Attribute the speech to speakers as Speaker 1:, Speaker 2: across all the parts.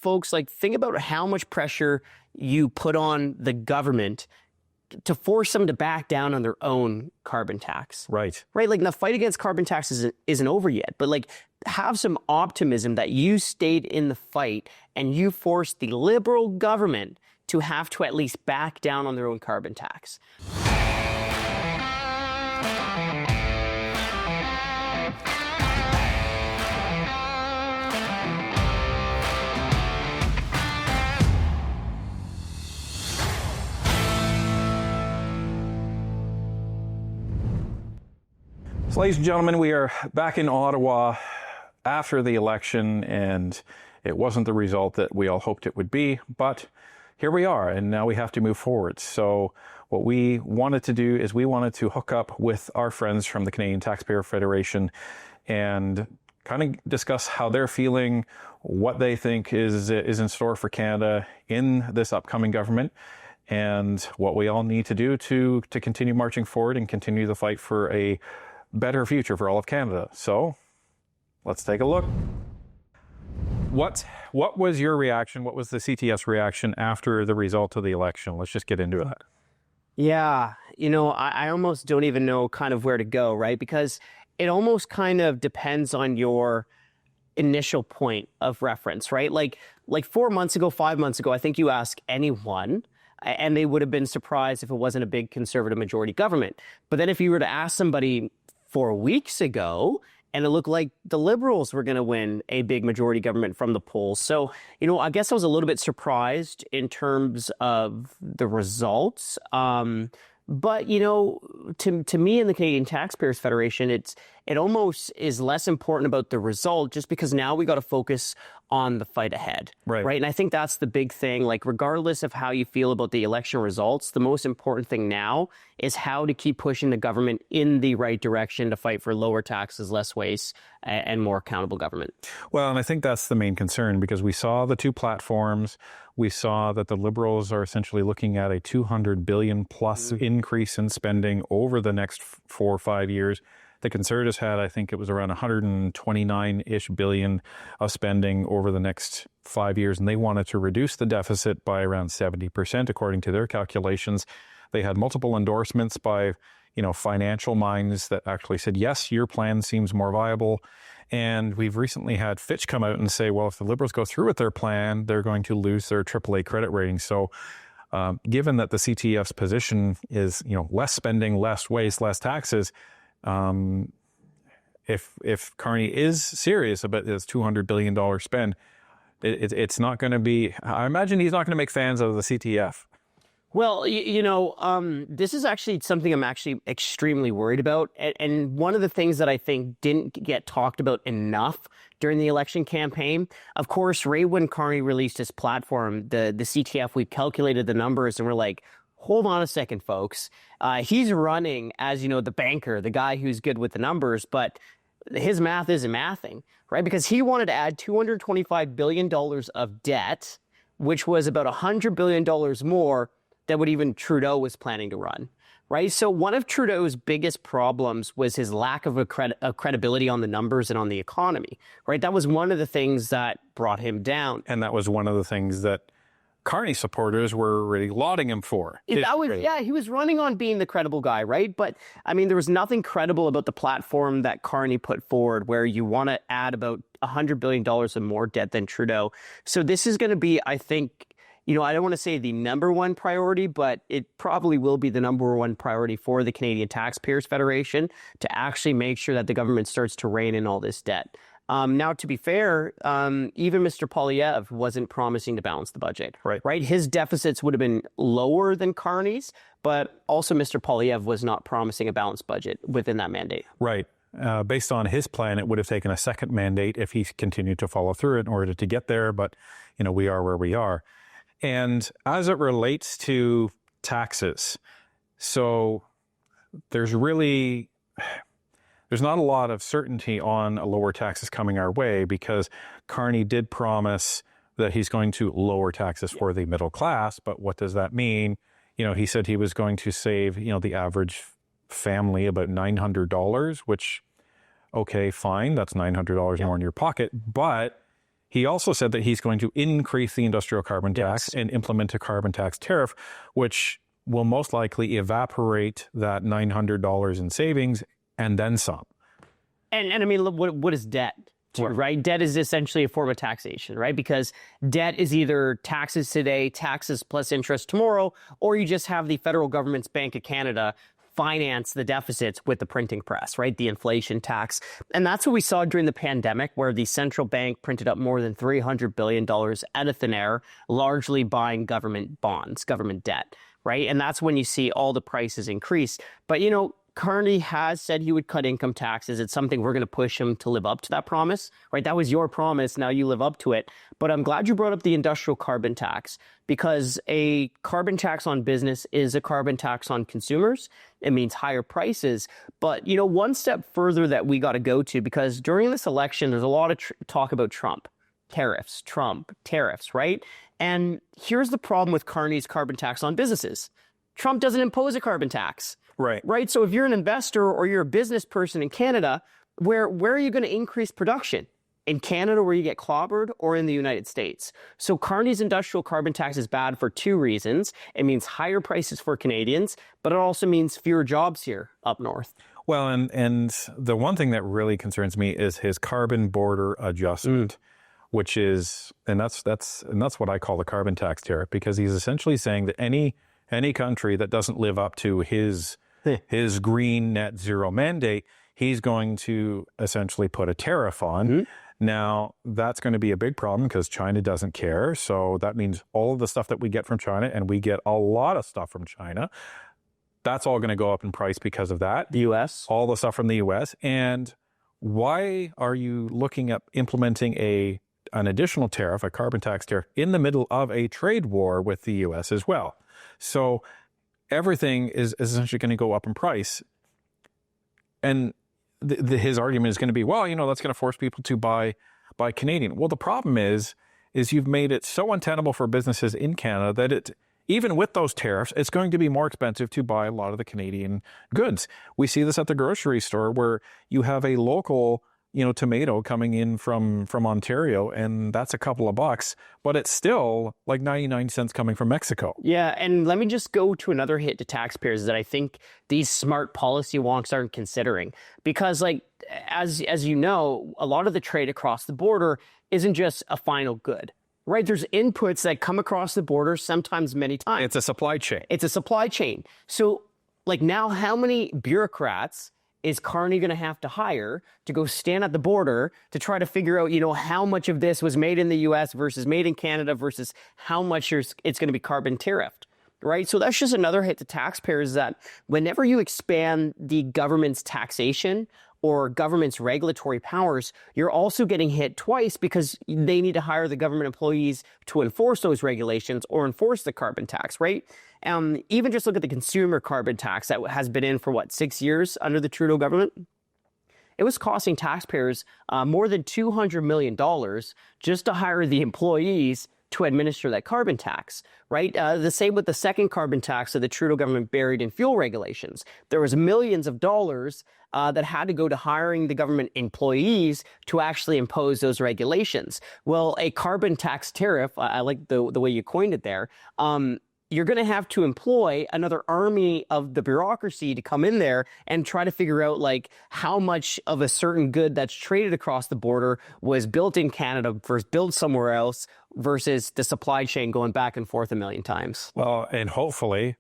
Speaker 1: folks, like, think about how much pressure you put on the government to force them to back down on their own carbon tax.
Speaker 2: Right.
Speaker 1: Right. Like, the fight against carbon taxes isn't over yet, but like, have some optimism that you stayed in the fight and you forced the Liberal government to have to at least back down on their own carbon tax.
Speaker 2: So, ladies and gentlemen, we are back in Ottawa after the election, and it wasn't the result that we all hoped it would be, but here we are, and now we have to move forward. So what we wanted to do is we wanted to hook up with our friends from the Canadian Taxpayer Federation and kind of discuss how they're feeling, what they think is in store for Canada in this upcoming government, and what we all need to do to continue marching forward and continue the fight for a better future for all of Canada. So let's take a look. What was your reaction? What was the CTF's reaction after the result of the election? Let's just get into that.
Speaker 1: Yeah, I almost don't even know kind of where to go, right? Because it almost kind of depends on your initial point of reference, right? Like 4 months ago, 5 months ago, I think you ask anyone, and they would have been surprised if it wasn't a big Conservative majority government. But then if you were to ask somebody 4 weeks ago, and it looked like the Liberals were going to win a big majority government from the polls. So, I guess I was a little bit surprised in terms of the results. But, to me and the Canadian Taxpayers Federation, it almost is less important about the result, just because now we got to focus on the fight ahead. Right. And I think that's the big thing. Like, regardless of how you feel about the election results, the most important thing now is how to keep pushing the government in the right direction to fight for lower taxes, less waste, and more accountable government.
Speaker 2: Well, and I think that's the main concern, because we saw the two platforms. We saw that the Liberals are essentially looking at a $200 billion plus increase in spending over the next 4 or 5 years. The Conservatives had, I think it was around 129-ish billion of spending over the next 5 years, and they wanted to reduce the deficit by around 70%, according to their calculations. They had multiple endorsements by, financial minds that actually said, yes, your plan seems more viable. And we've recently had Fitch come out and say, well, if the Liberals go through with their plan, they're going to lose their AAA credit rating. So given that the CTF's position is, less spending, less waste, less taxes, if Carney is serious about his $200 billion spend, it's not going to be, I imagine he's not going to make fans of the CTF.
Speaker 1: Well, this is actually something I'm actually extremely worried about. And one of the things that I think didn't get talked about enough during the election campaign, of course, right when Carney released his platform, the CTF, we calculated the numbers and we're like, hold on a second, folks. He's running as, the banker, the guy who's good with the numbers, but his math isn't mathing, right? Because he wanted to add $225 billion of debt, which was about $100 billion more than what even Trudeau was planning to run, right? So one of Trudeau's biggest problems was his lack of credibility on the numbers and on the economy, right? That was one of the things that brought him down.
Speaker 2: And that was one of the things that Carney supporters were really lauding him for.
Speaker 1: He was running on being the credible guy, right? But I mean, there was nothing credible about the platform that Carney put forward, where you want to add about $100 billion of more debt than Trudeau. So this is going to be, I think, I don't want to say the number one priority, but it probably will be the number one priority for the Canadian Taxpayers Federation to actually make sure that the government starts to rein in all this debt. Now, to be fair, even Mr. Poilievre wasn't promising to balance the budget, right? His deficits would have been lower than Carney's, but also Mr. Poilievre was not promising a balanced budget within that mandate.
Speaker 2: Right. Based on his plan, it would have taken a second mandate if he continued to follow through in order to get there. But, we are where we are. And as it relates to taxes, so there's not a lot of certainty on lower taxes coming our way, because Carney did promise that he's going to lower taxes for the middle class. But what does that mean? He said he was going to save, the average family about $900, which, okay, fine, that's $900 more in your pocket. But He also said that he's going to increase the industrial carbon tax and implement a carbon tax tariff, which will most likely evaporate that $900 in savings and then some.
Speaker 1: And I mean, what is debt? Right? Debt is essentially a form of taxation, right? Because debt is either taxes today, taxes plus interest tomorrow, or you just have the federal government's Bank of Canada finance the deficits with the printing press, right? The inflation tax. And that's what we saw during the pandemic, where the central bank printed up more than $300 billion out of thin air, largely buying government bonds, government debt, right? And that's when you see all the prices increase. But, you know, Carney has said he would cut income taxes. It's something we're going to push him to live up to that promise, right? That was your promise. Now you live up to it. But I'm glad you brought up the industrial carbon tax, because a carbon tax on business is a carbon tax on consumers. It means higher prices. But, you know, one step further that we got to go to, because during this election, there's a lot of talk about Trump tariffs, right? And here's the problem with Carney's carbon tax on businesses. Trump doesn't impose a carbon tax. Right. So if you're an investor or you're a business person in Canada, where are you going to increase production? In Canada, where you get clobbered, or in the United States? So Carney's industrial carbon tax is bad for two reasons. It means higher prices for Canadians, but it also means fewer jobs here up north.
Speaker 2: Well, and the one thing that really concerns me is his carbon border adjustment, which is, and that's what I call the carbon tax tariff, because he's essentially saying that any country that doesn't live up to his green net zero mandate, he's going to essentially put a tariff on. Now, that's going to be a big problem because China doesn't care. So that means all of the stuff that we get from China, and we get a lot of stuff from China, that's all going to go up in price because of that.
Speaker 1: The U.S.
Speaker 2: All the stuff from the U.S. And why are you looking at implementing an additional tariff, a carbon tax tariff, in the middle of a trade war with the U.S. as well? So everything is essentially going to go up in price. And his argument is going to be, well, you know, that's going to force people to buy Canadian. Well, the problem is you've made it so untenable for businesses in Canada that even with those tariffs, it's going to be more expensive to buy a lot of the Canadian goods. We see this at the grocery store, where you have a local, you know, tomato coming in from Ontario, and that's a couple of bucks, but it's still like 99 cents coming from Mexico.
Speaker 1: Yeah, and let me just go to another hit to taxpayers that I think these smart policy wonks aren't considering. Because, like, as you know, a lot of the trade across the border isn't just a final good, right? There's inputs that come across the border, sometimes many times.
Speaker 2: It's a supply chain.
Speaker 1: So, like, now how many bureaucrats is Carney going to have to hire to go stand at the border to try to figure out, you know, how much of this was made in the U.S. versus made in Canada versus how much it's going to be carbon tariffed, right? So that's just another hit to taxpayers, that whenever you expand the government's taxation or government's regulatory powers, you're also getting hit twice, because they need to hire the government employees to enforce those regulations or enforce the carbon tax, right? Even just look at the consumer carbon tax that has been in for 6 years under the Trudeau government. It was costing taxpayers more than $200 million just to hire the employees to administer that carbon tax, right? The same with the second carbon tax that the Trudeau government buried in fuel regulations. There was millions of dollars that had to go to hiring the government employees to actually impose those regulations. Well, a carbon tax tariff, I like the way you coined it there, you're going to have to employ another army of the bureaucracy to come in there and try to figure out, like, how much of a certain good that's traded across the border was built in Canada versus built somewhere else, versus the supply chain going back and forth a million times.
Speaker 2: Well, and hopefully,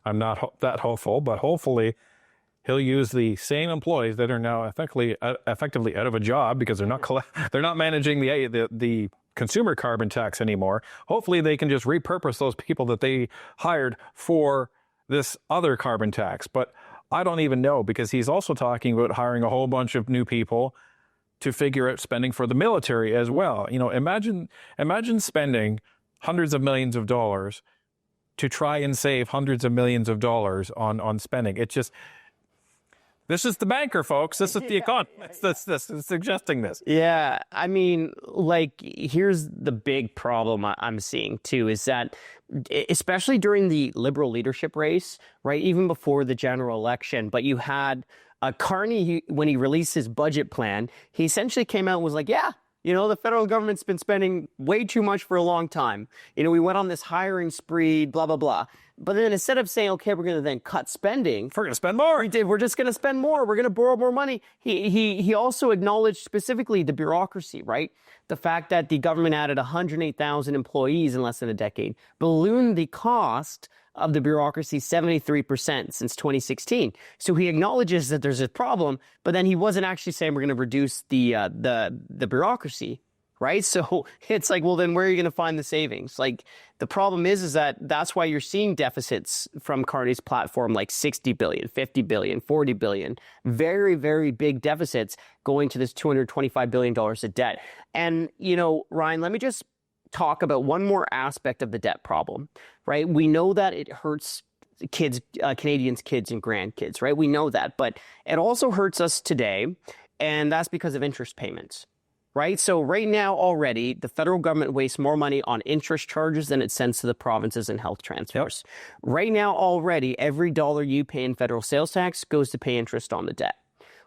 Speaker 2: I'm not that hopeful, but hopefully he'll use the same employees that are now effectively out of a job because they're not managing the consumer carbon tax anymore. Hopefully they can just repurpose those people that they hired for this other carbon tax. But I don't even know, because he's also talking about hiring a whole bunch of new people to figure out spending for the military as well. You know, imagine spending hundreds of millions of dollars to try and save hundreds of millions of dollars on spending. It's just, this is the banker, folks. This is the economist that's suggesting this.
Speaker 1: Yeah, I mean, like, here's the big problem I'm seeing, too, is that especially during the Liberal leadership race, right, even before the general election, but you had Carney, when he released his budget plan, he essentially came out and was like, yeah, the federal government's been spending way too much for a long time. We went on this hiring spree, blah, blah, blah. But then instead of saying, okay, we're going to then cut spending,
Speaker 2: We're going to spend more.
Speaker 1: we're just going to spend more. We're going to borrow more money. He also acknowledged specifically the bureaucracy, right? The fact that the government added 108,000 employees in less than a decade, ballooned the cost of the bureaucracy 73% since 2016. So he acknowledges that there's a problem, but then he wasn't actually saying we're going to reduce the bureaucracy, right? So it's like, well, then where are you going to find the savings? Like, the problem is that that's why you're seeing deficits from Carney's platform, like 60 billion, 50 billion, 40 billion, very, very big deficits going to this $225 billion of debt. And, Ryan, let me just talk about one more aspect of the debt problem, right? We know that it hurts kids, Canadians' kids and grandkids, right? We know that, but it also hurts us today, and that's because of interest payments, right? So right now already, the federal government wastes more money on interest charges than it sends to the provinces in health transfers. Yep. Right now already, every dollar you pay in federal sales tax goes to pay interest on the debt.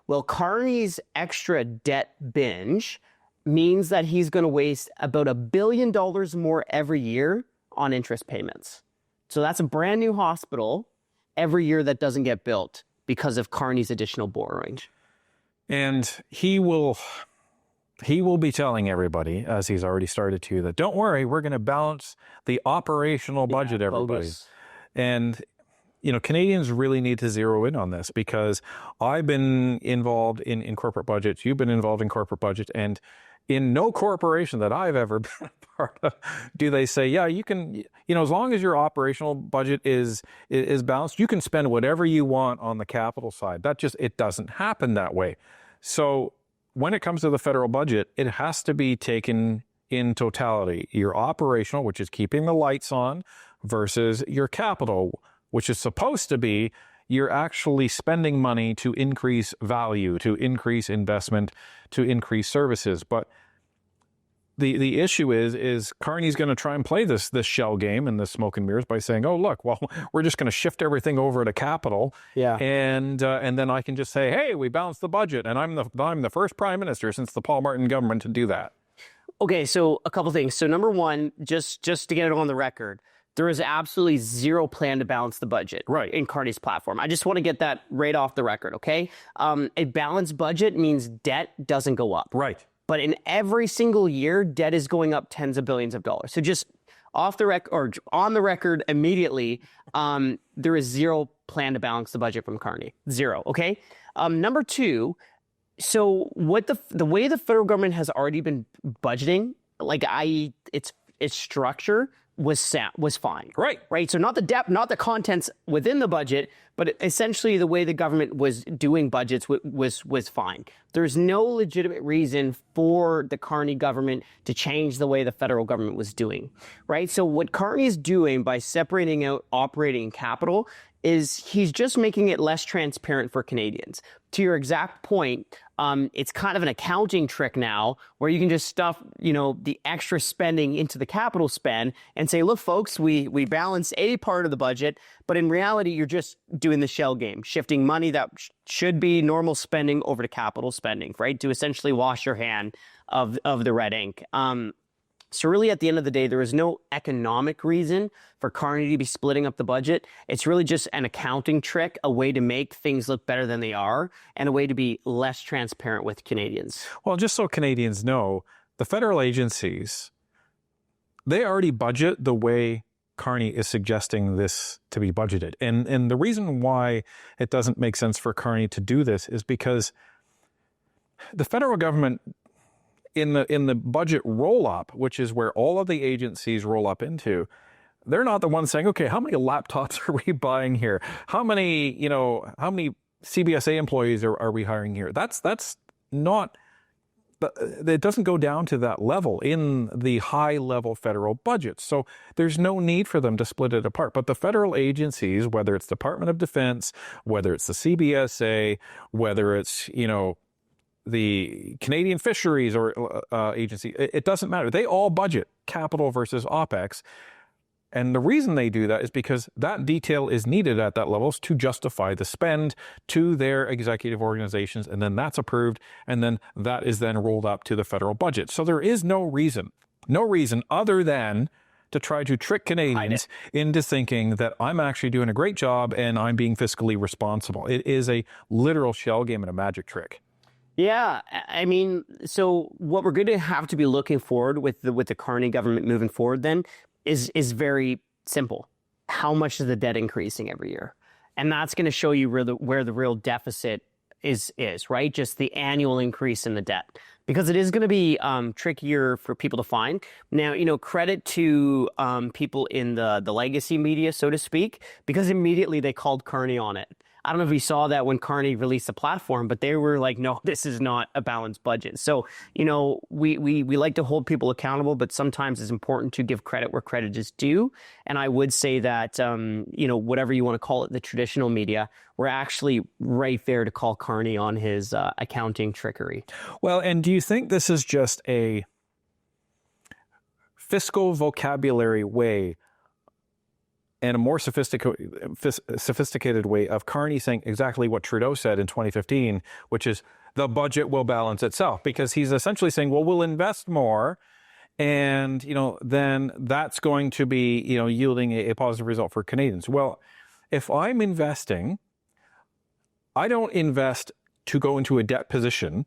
Speaker 1: Well, Carney's extra debt binge means that he's going to waste about $1 billion more every year on interest payments. So that's a brand new hospital every year that doesn't get built because of Carney's additional borrowing. And
Speaker 2: he will be telling everybody, as he's already started to, that don't worry, we're going to balance the operational budget, everybody.
Speaker 1: Bogus.
Speaker 2: And Canadians really need to zero in on this, because I've been involved in corporate budgets. You've been involved in corporate budget, and in no corporation that I've ever been a part of do they say, yeah, you can, as long as your operational budget is balanced, you can spend whatever you want on the capital side. It doesn't happen that way. So when it comes to the federal budget, it has to be taken in totality. Your operational, which is keeping the lights on, versus your capital, which is supposed to be you're actually spending money to increase value, to increase investment, to increase services. But the issue is Carney's going to try and play this shell game and this smoke and mirrors by saying, oh, look, well, we're just going to shift everything over to capital.
Speaker 1: Yeah.
Speaker 2: And then I can just say, hey, we balanced the budget. And I'm the first prime minister since the Paul Martin government to do that.
Speaker 1: Okay, so a couple things. So number one, just to get it on the record, there is absolutely zero plan to balance the budget in Carney's platform. I just want to get that right off the record, okay? A balanced budget means debt doesn't go up.
Speaker 2: Right.
Speaker 1: But in every single year, debt is going up tens of billions of dollars. So just off the record, or on the record immediately, there is zero plan to balance the budget from Carney. Zero, okay? Number two, so what the way the federal government has already been budgeting, like i.e. its structure, was fine. Right. So not the depth, not the contents within the budget, but essentially the way the government was doing budgets was fine. There's no legitimate reason for the Carney government to change the way the federal government was doing. Right. So what Carney is doing by separating out operating capital is he's just making it less transparent for Canadians. To your exact point, it's kind of an accounting trick now where you can just stuff, the extra spending into the capital spend and say, look, folks, we balance a part of the budget, but in reality, you're just doing the shell game, shifting money that should be normal spending over to capital spending, right? To essentially wash your hand of the red ink. So really, at the end of the day, there is no economic reason for Carney to be splitting up the budget. It's really just an accounting trick, a way to make things look better than they are, and a way to be less transparent with Canadians.
Speaker 2: Well, just so Canadians know, the federal agencies, they already budget the way Carney is suggesting this to be budgeted. And the reason why it doesn't make sense for Carney to do this is because the federal government, in the budget roll-up, which is where all of the agencies roll up into, they're not the ones saying, okay, how many laptops are we buying here? How many CBSA employees are we hiring here? That's not, it doesn't go down to that level in the high-level federal budget. So there's no need for them to split it apart. But the federal agencies, whether it's Department of Defense, whether it's the CBSA, whether it's, the Canadian Fisheries or Agency, it doesn't matter. They all budget capital versus opex. And the reason they do that is because that detail is needed at that level to justify the spend to their executive organizations, and then that's approved, and then that is then rolled up to the federal budget. So there is no reason other than to try to trick Canadians into thinking that I'm actually doing a great job and I'm being fiscally responsible. It is a literal shell game and a magic trick.
Speaker 1: Yeah, I mean, so what we're going to have to be looking forward with the Carney government moving forward then is very simple. How much is the debt increasing every year? And that's going to show you where the real deficit is, right? Just the annual increase in the debt. Because it is going to be trickier for people to find. Now, credit to people in the legacy media, so to speak, because immediately they called Carney on it. I don't know if you saw that when Carney released the platform, but they were like, no, this is not a balanced budget. So, we like to hold people accountable, but sometimes it's important to give credit where credit is due. And I would say that, whatever you want to call it, the traditional media, we're actually right there to call Carney on his accounting trickery.
Speaker 2: Well, and do you think this is just a fiscal vocabulary way and a more sophisticated way of Carney saying exactly what Trudeau said in 2015, which is the budget will balance itself? Because he's essentially saying, well, we'll invest more, and then that's going to be yielding a positive result for Canadians. Well, if I'm investing, I don't invest to go into a debt position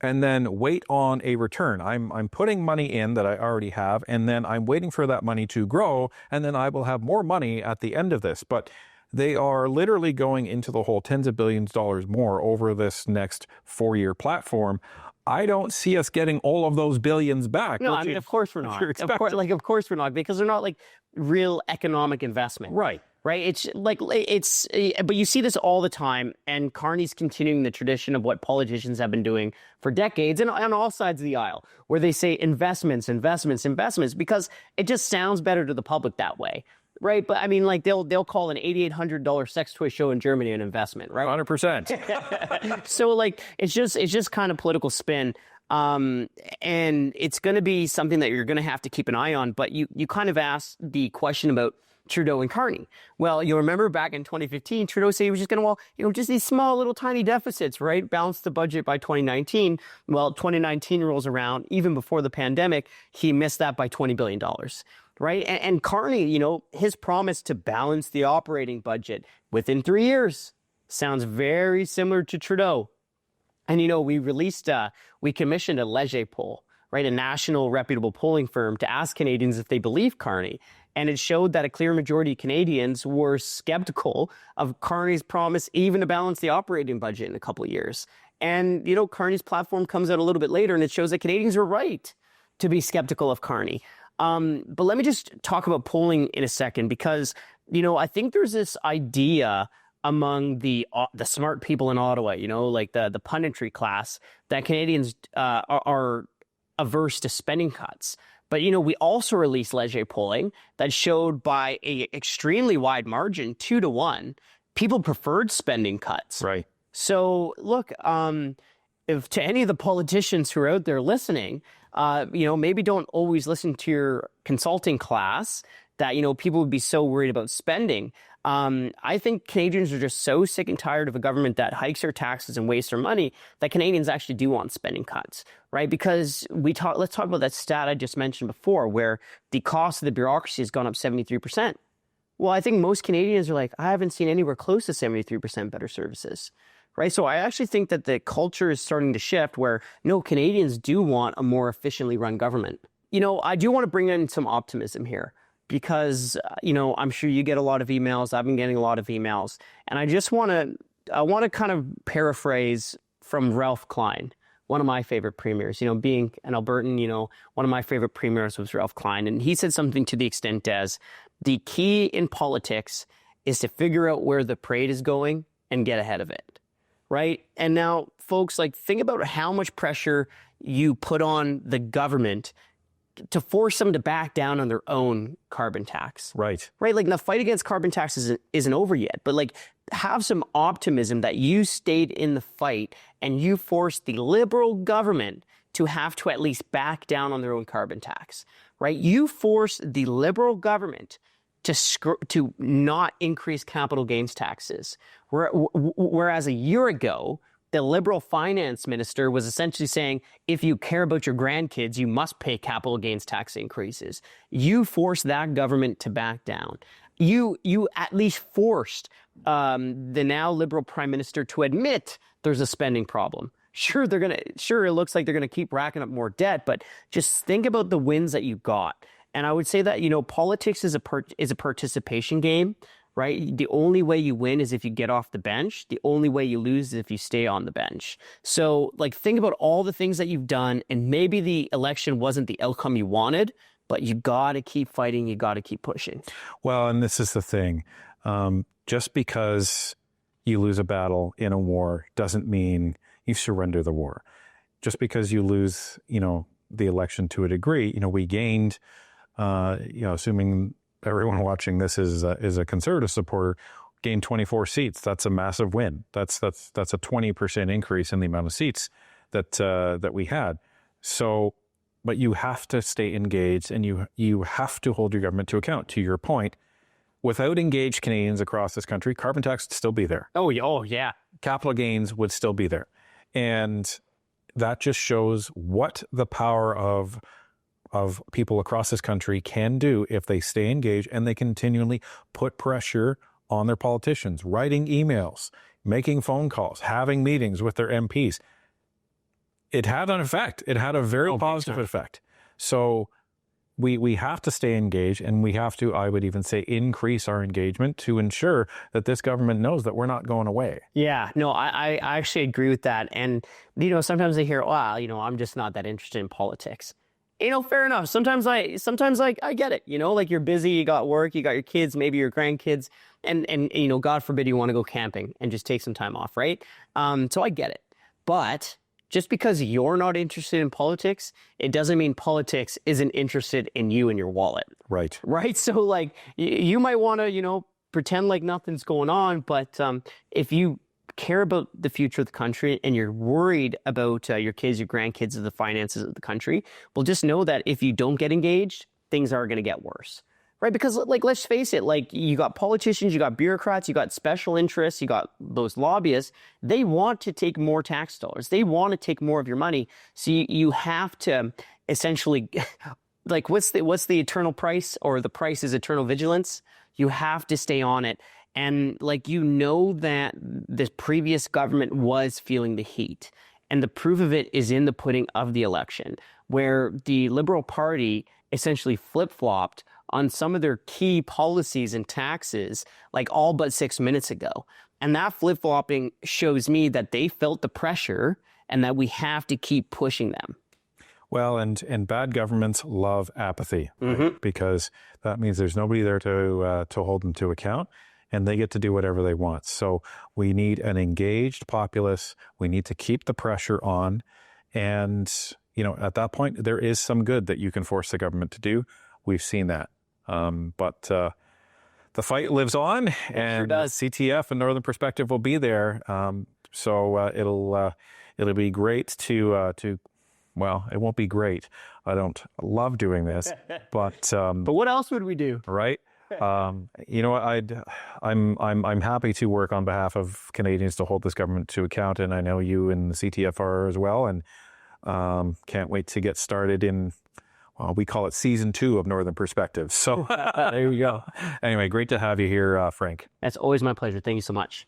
Speaker 2: and then wait on a return. I'm putting money in that I already have, and then I'm waiting for that money to grow, and then I will have more money at the end of this. But they are literally going into the hole tens of billions of dollars more over this next 4-year platform. I don't see us getting all of those billions back.
Speaker 1: No, I mean, of course we're not. Of course we're not, because they're not like real economic investment.
Speaker 2: Right.
Speaker 1: Right. But you see this all the time, and Carney's continuing the tradition of what politicians have been doing for decades and on all sides of the aisle, where they say investments, because it just sounds better to the public that way. Right. But I mean, like they'll call an $8,800 sex toy show in Germany an investment. Right.
Speaker 2: 100%.
Speaker 1: So it's just kind of political spin. And it's going to be something that you're going to have to keep an eye on. But you kind of asked the question about Trudeau and Carney. Well, you'll remember back in 2015, Trudeau said he was just going to, just these small little tiny deficits, right? Balance the budget by 2019. Well, 2019 rolls around. Even before the pandemic, he missed that by $20 billion, right? And Carney, his promise to balance the operating budget within 3 years sounds very similar to Trudeau. And, we commissioned a Leger poll, right? A national reputable polling firm, to ask Canadians if they believe Carney. And it showed that a clear majority of Canadians were skeptical of Carney's promise even to balance the operating budget in a couple of years. And, Carney's platform comes out a little bit later, and it shows that Canadians were right to be skeptical of Carney. But let me just talk about polling in a second, because, I think there's this idea among the smart people in Ottawa, like the punditry class, that Canadians are averse to spending cuts. But, we also released Leger polling that showed by a extremely wide margin, 2-1, people preferred spending cuts.
Speaker 2: Right.
Speaker 1: So, look, if to any of the politicians who are out there listening, maybe don't always listen to your consulting class that, people would be so worried about spending. I think Canadians are just so sick and tired of a government that hikes their taxes and wastes their money that Canadians actually do want spending cuts, right? Because let's talk about that stat I just mentioned before, where the cost of the bureaucracy has gone up 73%. Well, I think most Canadians are like, I haven't seen anywhere close to 73% better services, right? So I actually think that the culture is starting to shift where, Canadians do want a more efficiently run government. I do want to bring in some optimism here, because, I'm sure you get a lot of emails. I've been getting a lot of emails. And I want to kind of paraphrase from Ralph Klein, one of my favorite premiers. Being an Albertan, one of my favorite premiers was Ralph Klein. And he said something to the extent as, the key in politics is to figure out where the parade is going and get ahead of it, right? And now, folks, think about how much pressure you put on the government to force them to back down on their own carbon tax.
Speaker 2: Right.
Speaker 1: Right. The fight against carbon taxes isn't over yet, but have some optimism that you stayed in the fight and you forced the Liberal government to have to at least back down on their own carbon tax. right? You forced the Liberal government to not increase capital gains taxes. Whereas a year ago, the Liberal finance minister was essentially saying, if you care about your grandkids, you must pay capital gains tax increases. You forced that government to back down. You at least forced the now Liberal prime minister to admit there's a spending problem. Sure, it looks like they're gonna keep racking up more debt, but just think about the wins that you got. And I would say that, politics is a participation game, right? The only way you win is if you get off the bench. The only way you lose is if you stay on the bench. So, think about all the things that you've done, and maybe the election wasn't the outcome you wanted, but you got to keep fighting. You got to keep pushing.
Speaker 2: Well, and this is the thing. Just because you lose a battle in a war doesn't mean you surrender the war. Just because you lose, the election to a degree, we gained, assuming everyone watching this is a conservative supporter, gained 24 seats. That's a massive win. That's a 20% increase in the amount of seats that we had. So, but you have to stay engaged, and you have to hold your government to account. To your point, without engaged Canadians across this country, carbon tax would still be there.
Speaker 1: Oh yeah.
Speaker 2: Capital gains would still be there. And that just shows what the power of people across this country can do if they stay engaged and they continually put pressure on their politicians, writing emails, making phone calls, having meetings with their MPs. It had an effect. It had a very positive effect. So we have to stay engaged, and we have to, I would even say, increase our engagement to ensure that this government knows that we're not going away.
Speaker 1: Yeah, no, I actually agree with that. And, sometimes I hear, wow, I'm just not that interested in politics. Fair enough. Sometimes I get it, you're busy, you got work, you got your kids, maybe your grandkids, and God forbid you want to go camping and just take some time off, right? So I get it. But just because you're not interested in politics, it doesn't mean politics isn't interested in you and your wallet.
Speaker 2: Right.
Speaker 1: Right? So you might want to, pretend like nothing's going on, but if you care about the future of the country and you're worried about your kids, your grandkids, and the finances of the country, well, just know that if you don't get engaged, things are going to get worse. Right? Because let's face it, you got politicians, you got bureaucrats, you got special interests, you got those lobbyists. They want to take more tax dollars. They want to take more of your money. So you have to essentially, what's the eternal price, or the price is eternal vigilance? You have to stay on it. And that the previous government was feeling the heat. And the proof of it is in the pudding of the election, where the Liberal Party essentially flip-flopped on some of their key policies and taxes, all but 6 minutes ago. And that flip-flopping shows me that they felt the pressure and that we have to keep pushing them.
Speaker 2: Well, and bad governments love apathy, right? Because that means there's nobody there to hold them to account, and they get to do whatever they want. So we need an engaged populace. We need to keep the pressure on. And, at that point, there is some good that you can force the government to do. We've seen that. But the fight lives on, and
Speaker 1: sure does.
Speaker 2: CTF and Northern Perspective will be there. So it'll be great to well, it won't be great. I don't love doing this, but
Speaker 1: what else would we do?
Speaker 2: Right? I'm happy to work on behalf of Canadians to hold this government to account, and I know you and the CTF are as well, and can't wait to get started in, well, we call it season 2 of Northern Perspective. So there you go. Anyway, great to have you here, Frank.
Speaker 1: That's always my pleasure. Thank you so much.